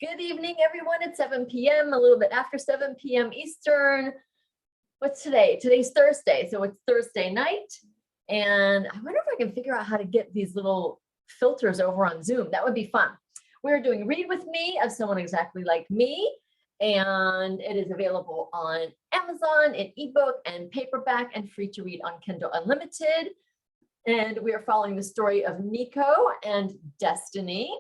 Good evening, everyone. It's 7 p.m., a little bit after 7 p.m. Eastern. What's today? Today's Thursday, so it's Thursday night. And I wonder if I can figure out how to get these little filters over on Zoom. That would be fun. We're doing Read With Me of someone exactly like me. And it is available on Amazon in ebook and paperback and free to read on Kindle Unlimited. And we are following the story of Nico and Destiny.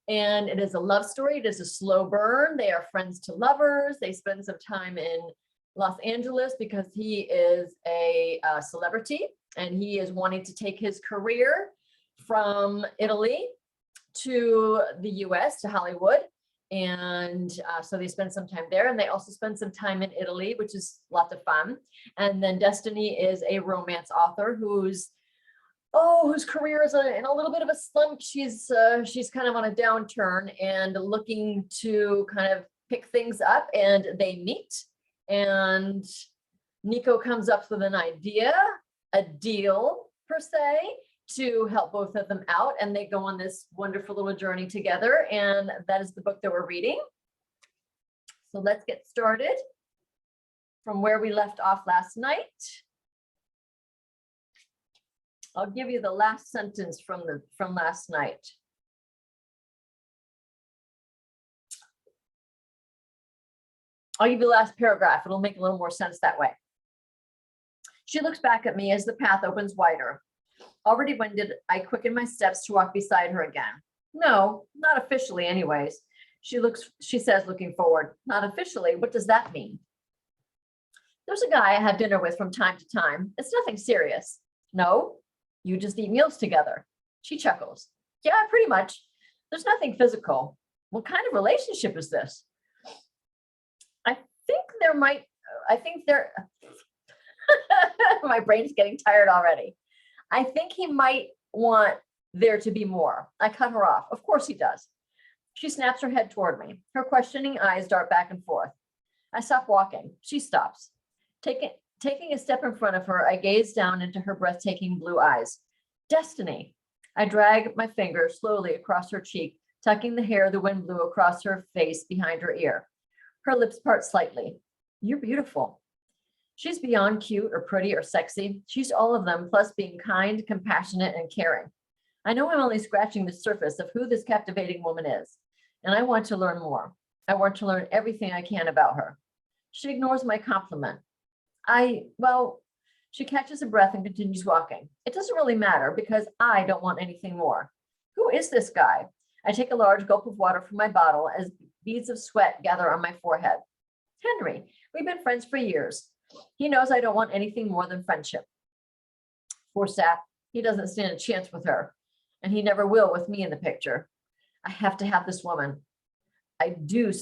And it is a love story. It is a slow burn. They are friends to lovers. They spend some time in Los Angeles because he is a celebrity and he is wanting to take his career from Italy to the US, to Hollywood. And so they spend some time there, and they also spend some time in Italy, which is lots of fun. And then Destiny is a romance author whose career is in a little bit of a slump. She's kind of on a downturn and looking to kind of pick things up, and they meet, and Nico comes up with an idea, a deal per se, to help both of them out, and they go on this wonderful little journey together, and that is the book that we're reading. So let's get started from where we left off last night. I'll give you the last sentence from last night. I'll give you the last paragraph. It'll make a little more sense that way. She looks back at me as the path opens wider. Already winded, I quicken my steps to walk beside her again. No, not officially anyways. She says, looking forward. Not officially, what does that mean? There's a guy I have dinner with from time to time. It's nothing serious. No, you just eat meals together. She chuckles. Yeah, pretty much. There's nothing physical. What kind of relationship is this? My brain's getting tired already. I think he might want there to be more. I cut her off. Of course he does. She snaps her head toward me. Her questioning eyes dart back and forth. I stop walking. She stops. Taking a step in front of her, I gaze down into her breathtaking blue eyes. Destiny. I drag my finger slowly across her cheek, tucking the hair the wind blew across her face behind her ear. Her lips part slightly. You're beautiful. She's beyond cute or pretty or sexy. She's all of them, plus being kind, compassionate, and caring. I know I'm only scratching the surface of who this captivating woman is, and I want to learn more. I want to learn everything I can about her. She ignores my compliment. She catches a breath and continues walking. It doesn't really matter because I don't want anything more. Who is this guy? I take a large gulp of water from my bottle as beads of sweat gather on my forehead. Henry, we've been friends for years. He knows I don't want anything more than friendship. Poor sap, he doesn't stand a chance with her, and he never will with me in the picture. I have to have this woman. Do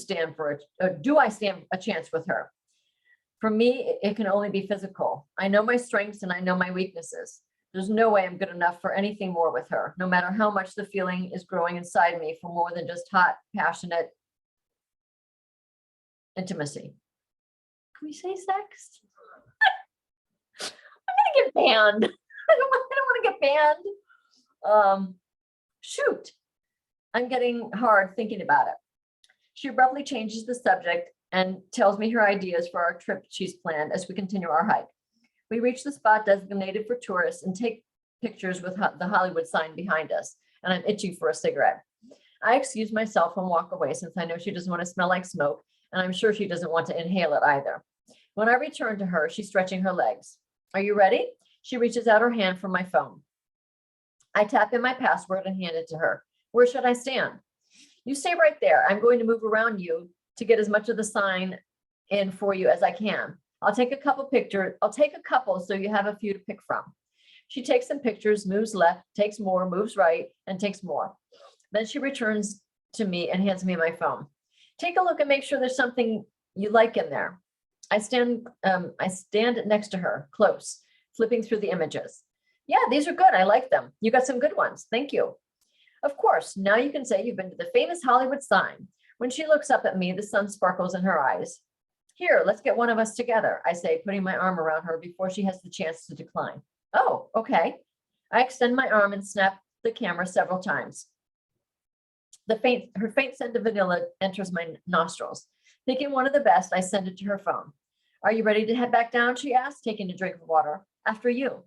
I stand a chance with her? For me, it can only be physical. I know my strengths and I know my weaknesses. There's no way I'm good enough for anything more with her, no matter how much the feeling is growing inside me for more than just hot, passionate intimacy. Can we say sex? I'm gonna get banned. I don't want to get banned. Shoot. I'm getting hard thinking about it. She abruptly changes the subject and tells me her ideas for our trip she's planned as we continue our hike. We reach the spot designated for tourists and take pictures with the Hollywood sign behind us, and I'm itching for a cigarette. I excuse myself and walk away since I know she doesn't want to smell like smoke, and I'm sure she doesn't want to inhale it either. When I return to her, she's stretching her legs. Are you ready? She reaches out her hand for my phone. I tap in my password and hand it to her. Where should I stand? You stay right there. I'm going to move around you to get as much of the sign in for you as I can. I'll take a couple pictures. I'll take a couple so you have a few to pick from. She takes some pictures, moves left, takes more, moves right, and takes more. Then she returns to me and hands me my phone. Take a look and make sure there's something you like in there. I stand next to her, close, flipping through the images. Yeah, these are good. I like them. You got some good ones. Thank you. Of course, now you can say you've been to the famous Hollywood sign. When she looks up at me, the sun sparkles in her eyes. Here, let's get one of us together, I say, putting my arm around her before she has the chance to decline. Oh, okay. I extend my arm and snap the camera several times. Her faint scent of vanilla enters my nostrils. Picking one of the best, I send it to her phone. Are you ready to head back down? She asked, taking a drink of water. After you.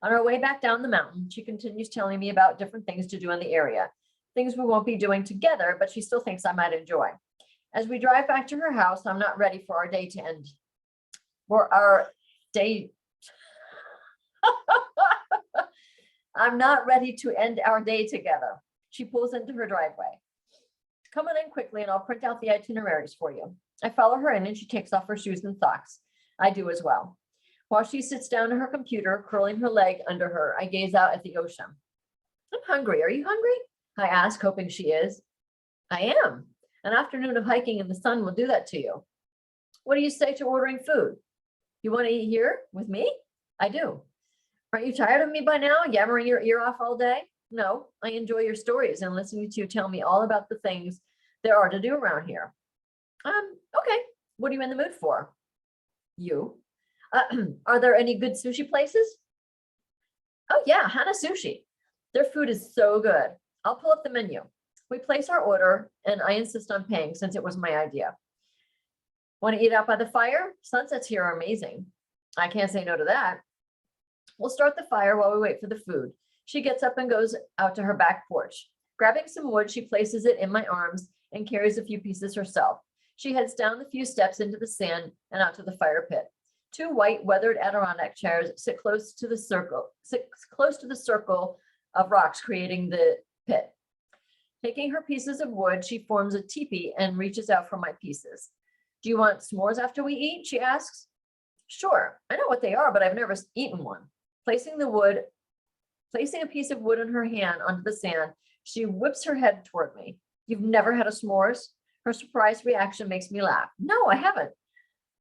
On our way back down the mountain, she continues telling me about different things to do in the area. Things we won't be doing together, but she still thinks I might enjoy. As we drive back to her house, I'm not ready for our day to end. For our day. I'm not ready to end our day together. She pulls into her driveway. Come on in quickly and I'll print out the itineraries for you. I follow her in and she takes off her shoes and socks. I do as well. While she sits down to her computer, curling her leg under her, I gaze out at the ocean. I'm hungry. Are you hungry? I ask, hoping she is. I am. An afternoon of hiking in the sun will do that to you. What do you say to ordering food? You want to eat here with me? I do. Aren't you tired of me by now, yammering your ear off all day? No, I enjoy your stories and listening to you tell me all about the things there are to do around here. Okay. What are you in the mood for? You. Are there any good sushi places? Oh yeah, Hana Sushi. Their food is so good. I'll pull up the menu. We place our order and I insist on paying since it was my idea. Want to eat out by the fire? Sunsets here are amazing. I can't say no to that. We'll start the fire while we wait for the food. She gets up and goes out to her back porch. Grabbing some wood, she places it in my arms and carries a few pieces herself. She heads down the few steps into the sand and out to the fire pit. Two white weathered Adirondack chairs sit close to the circle of rocks creating the pit. Taking her pieces of wood, she forms a teepee and reaches out for my pieces. Do you want s'mores after we eat? She asks. Sure, I know what they are, but I've never eaten one. Placing a piece of wood in her hand onto the sand, she whips her head toward me. You've never had a s'mores? Her surprised reaction makes me laugh. No, I haven't.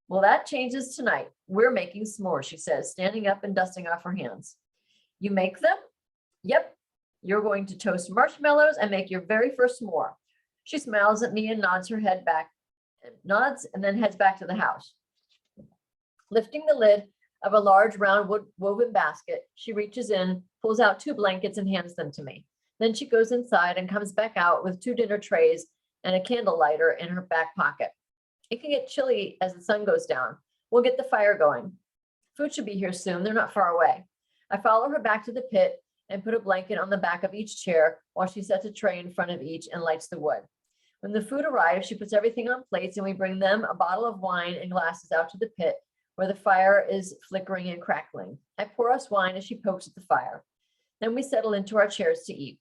Well, that changes tonight. We're making s'mores, she says, standing up and dusting off her hands. You make them? Yep. You're going to toast marshmallows and make your very first s'more. She smiles at me and nods her head back, and then heads back to the house. Lifting the lid of a large round woven basket, she reaches in, pulls out 2 blankets and hands them to me. Then she goes inside and comes back out with 2 dinner trays and a candle lighter in her back pocket. It can get chilly as the sun goes down. We'll get the fire going. Food should be here soon. They're not far away. I follow her back to the pit and put a blanket on the back of each chair while she sets a tray in front of each and lights the wood. When the food arrives, she puts everything on plates and we bring them a bottle of wine and glasses out to the pit where the fire is flickering and crackling. I pour us wine as she pokes at the fire. Then we settle into our chairs to eat.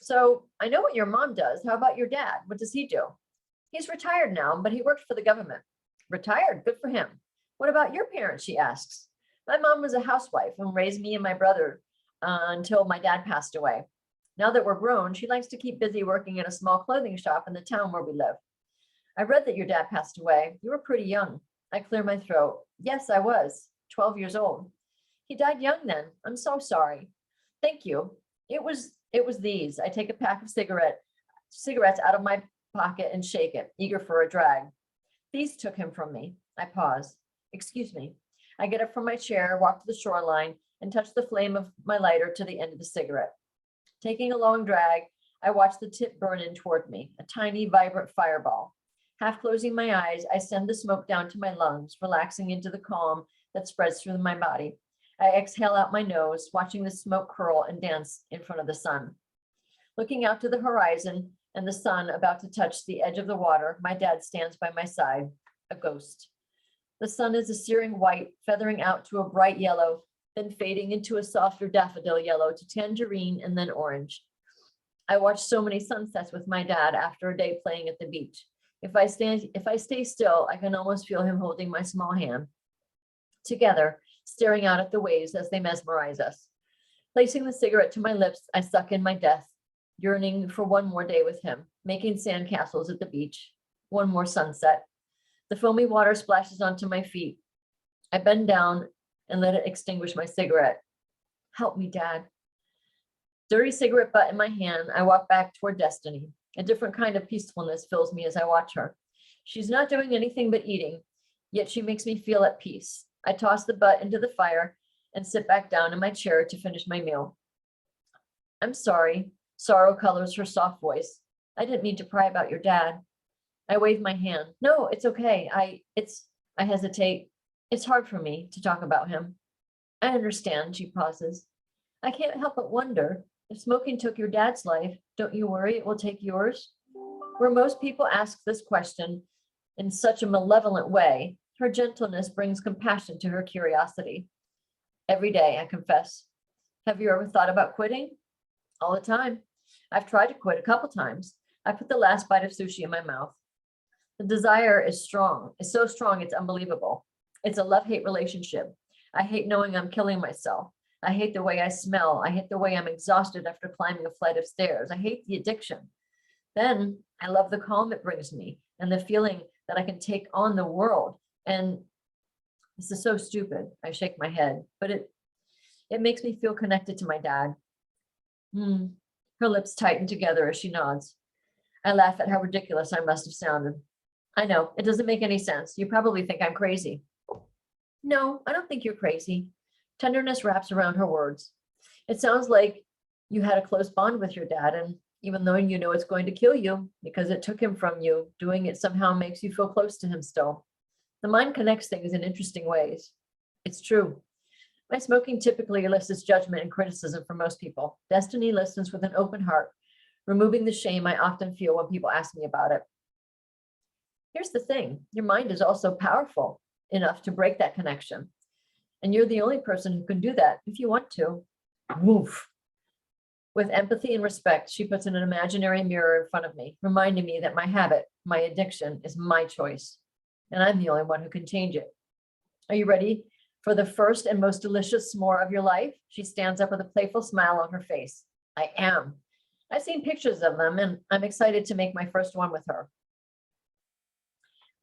So I know what your mom does. How about your dad? What does he do? He's retired now, but he worked for the government. Retired? Good for him. What about your parents? She asks. My mom was a housewife and raised me and my brother until my dad passed away. Now that we're grown, she likes to keep busy working in a small clothing shop in the town where we live. I read that your dad passed away. You were pretty young. I clear my throat. Yes, I was 12 years old. He died young then. I'm so sorry. Thank you. It was these. I take a pack of cigarettes out of my pocket and shake it, eager for a drag. These took him from me. I pause. Excuse me. I get up from my chair, walk to the shoreline, and touch the flame of my lighter to the end of the cigarette. Taking a long drag, I watch the tip burn in toward me, a tiny, vibrant fireball. Half closing my eyes, I send the smoke down to my lungs, relaxing into the calm that spreads through my body. I exhale out my nose, watching the smoke curl and dance in front of the sun. Looking out to the horizon and the sun about to touch the edge of the water, my dad stands by my side, a ghost. The sun is a searing white, feathering out to a bright yellow, then fading into a softer daffodil yellow to tangerine and then orange. I watch so many sunsets with my dad after a day playing at the beach. If I stay still, I can almost feel him holding my small hand. Together, staring out at the waves as they mesmerize us. Placing the cigarette to my lips, I suck in my death, yearning for one more day with him, making sandcastles at the beach, one more sunset. The foamy water splashes onto my feet. I bend down and let it extinguish my cigarette. Help me, Dad. Dirty cigarette butt in my hand, I walk back toward Destiny. A different kind of peacefulness fills me as I watch her. She's not doing anything but eating, yet she makes me feel at peace. I toss the butt into the fire and sit back down in my chair to finish my meal. I'm sorry. Sorrow colors her soft voice. I didn't mean to pry about your dad. I wave my hand. No, it's okay. I hesitate. It's hard for me to talk about him. I understand, she pauses. I can't help but wonder, if smoking took your dad's life, don't you worry it will take yours? Where most people ask this question in such a malevolent way, her gentleness brings compassion to her curiosity. Every day, I confess. Have you ever thought about quitting? All the time. I've tried to quit a couple times. I put the last bite of sushi in my mouth. The desire is strong. It's so strong, it's unbelievable. It's a love-hate relationship. I hate knowing I'm killing myself. I hate the way I smell. I hate the way I'm exhausted after climbing a flight of stairs. I hate the addiction. Then I love the calm it brings me and the feeling that I can take on the world. And this is so stupid. I shake my head, but it makes me feel connected to my dad. Her lips tighten together as she nods. I laugh at how ridiculous I must have sounded. I know, it doesn't make any sense. You probably think I'm crazy. No, I don't think you're crazy. Tenderness wraps around her words. It sounds like you had a close bond with your dad, and even though you know it's going to kill you because it took him from you, doing it somehow makes you feel close to him still. The mind connects things in interesting ways. It's true. My smoking typically elicits judgment and criticism from most people. Destiny listens with an open heart, removing the shame I often feel when people ask me about it. Here's the thing, your mind is also powerful enough to break that connection. And you're the only person who can do that if you want to. Woof. With empathy and respect, she puts an imaginary mirror in front of me, reminding me that my habit, my addiction, is my choice. And I'm the only one who can change it. Are you ready for the first and most delicious s'more of your life? She stands up with a playful smile on her face. I am. I've seen pictures of them, and I'm excited to make my first one with her.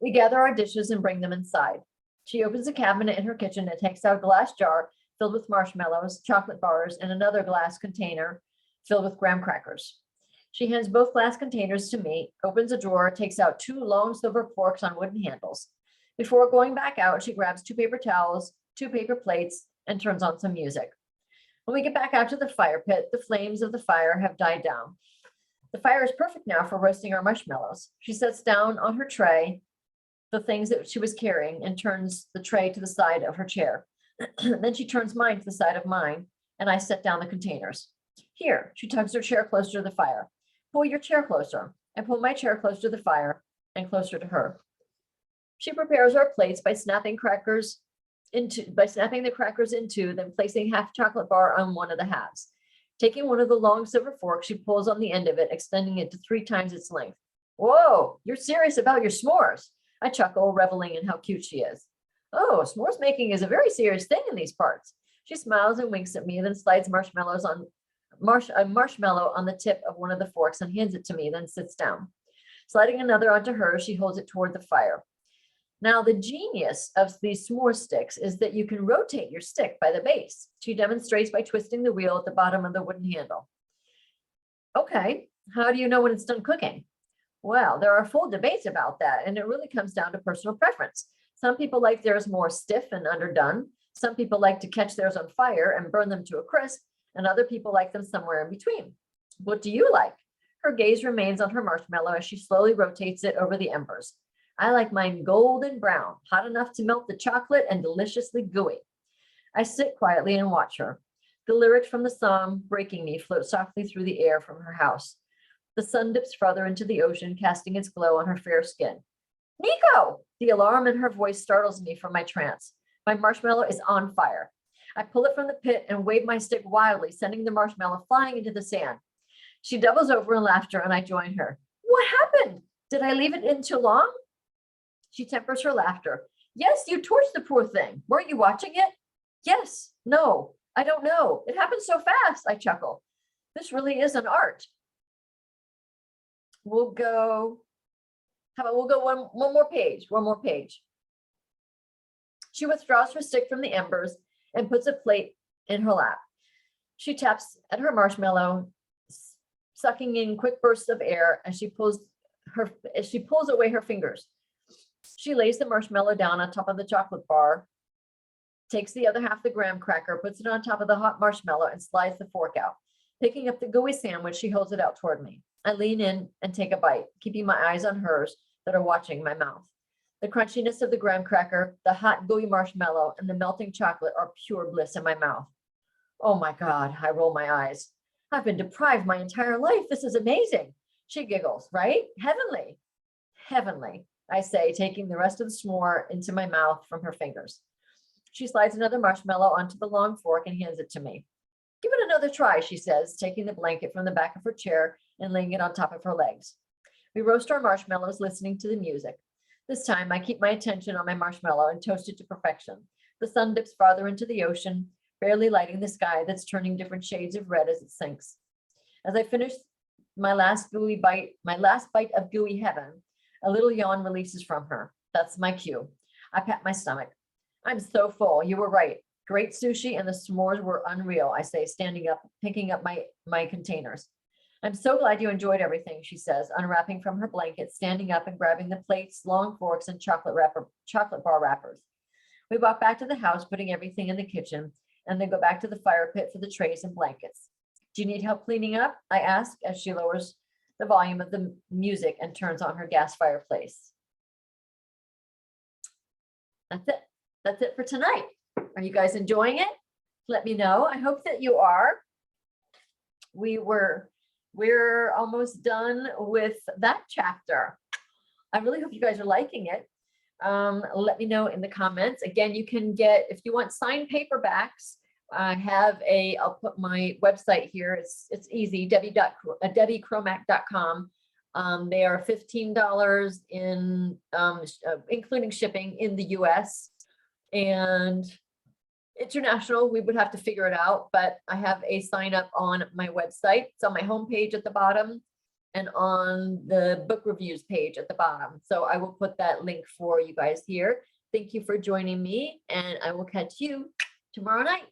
We gather our dishes and bring them inside. She opens a cabinet in her kitchen and takes out a glass jar filled with marshmallows, chocolate bars, and another glass container filled with graham crackers. She hands both glass containers to me, opens a drawer, takes out 2 long silver forks on wooden handles. Before going back out, she grabs 2 paper towels, 2 paper plates, and turns on some music. When we get back out to the fire pit, the flames of the fire have died down. The fire is perfect now for roasting our marshmallows. She sets down on her tray the things that she was carrying and turns the tray to the side of her chair. Then she turns mine to the side of mine, and I set down the containers. Here, she tugs her chair closer to the fire. Pull your chair closer. I pull my chair closer to the fire and closer to her. She prepares our plates by snapping the crackers into, then placing half chocolate bar on one of the halves. Taking one of the long silver forks, she pulls on the end of it, extending it to 3 times its length. Whoa, you're serious about your s'mores. I chuckle, reveling in how cute she is. Oh, s'mores making is a very serious thing in these parts. She smiles and winks at me, then slides a marshmallow on the tip of one of the forks and hands it to me, then sits down. Sliding another onto her, she holds it toward the fire. Now, the genius of these s'more sticks is that you can rotate your stick by the base. She demonstrates by twisting the wheel at the bottom of the wooden handle. Okay, how do you know when it's done cooking? Well, there are full debates about that, and it really comes down to personal preference. Some people like theirs more stiff and underdone. Some people like to catch theirs on fire and burn them to a crisp, and other people like them somewhere in between. What do you like? Her gaze remains on her marshmallow as she slowly rotates it over the embers. I like mine golden brown, hot enough to melt the chocolate and deliciously gooey. I sit quietly and watch her. The lyrics from the song Breaking Me float softly through the air from her house. The sun dips further into the ocean, casting its glow on her fair skin. Nico! The alarm in her voice startles me from my trance. My marshmallow is on fire. I pull it from the pit and wave my stick wildly, sending the marshmallow flying into the sand. She doubles over in laughter, and I join her. What happened? Did I leave it in too long? She tempers her laughter. Yes, you torched the poor thing. Weren't you watching it? Yes. No, I don't know. It happened so fast, I chuckle. This really is an art. We'll go one more page. She withdraws her stick from the embers and puts a plate in her lap. She taps at her marshmallow, sucking in quick bursts of air as she pulls away her fingers. She lays the marshmallow down on top of the chocolate bar, takes the other half of the graham cracker, puts it on top of the hot marshmallow, and slides the fork out. Picking up the gooey sandwich, she holds it out toward me. I lean in and take a bite, keeping my eyes on hers that are watching my mouth. The crunchiness of the graham cracker, the hot gooey marshmallow, and the melting chocolate are pure bliss in my mouth. Oh my God, I roll my eyes. I've been deprived my entire life. This is amazing. She giggles, right? Heavenly. Heavenly, I say, taking the rest of the s'more into my mouth from her fingers. She slides another marshmallow onto the long fork and hands it to me. Give it another try, she says, taking the blanket from the back of her chair and laying it on top of her legs. We roast our marshmallows, listening to the music. This time, I keep my attention on my marshmallow and toast it to perfection. The sun dips farther into the ocean, barely lighting the sky that's turning different shades of red as it sinks. As I finish my last bite of gooey heaven, a little yawn releases from her. That's my cue. I pat my stomach. I'm so full. You were right. Great sushi and the s'mores were unreal, I say, standing up, picking up my containers. I'm so glad you enjoyed everything, she says, unwrapping from her blanket, standing up and grabbing the plates, long forks, and chocolate bar wrappers. We walk back to the house, putting everything in the kitchen, and then go back to the fire pit for the trays and blankets. Do you need help cleaning up? I ask as she lowers the volume of the music and turns on her gas fireplace. That's it. That's it for tonight. Are you guys enjoying it? Let me know. I hope that you are. We're almost done with that chapter. I really hope you guys are liking it. Let me know in the comments. Again, you can get, if you want signed paperbacks, I'll put my website here. It's easy, debbiecromack.com. They are $15 in, including shipping in the US, and international, we would have to figure it out, but I have a sign up on my website. It's on my homepage at the bottom and on the book reviews page at the bottom. So I will put that link for you guys here. Thank you for joining me, and I will catch you tomorrow night.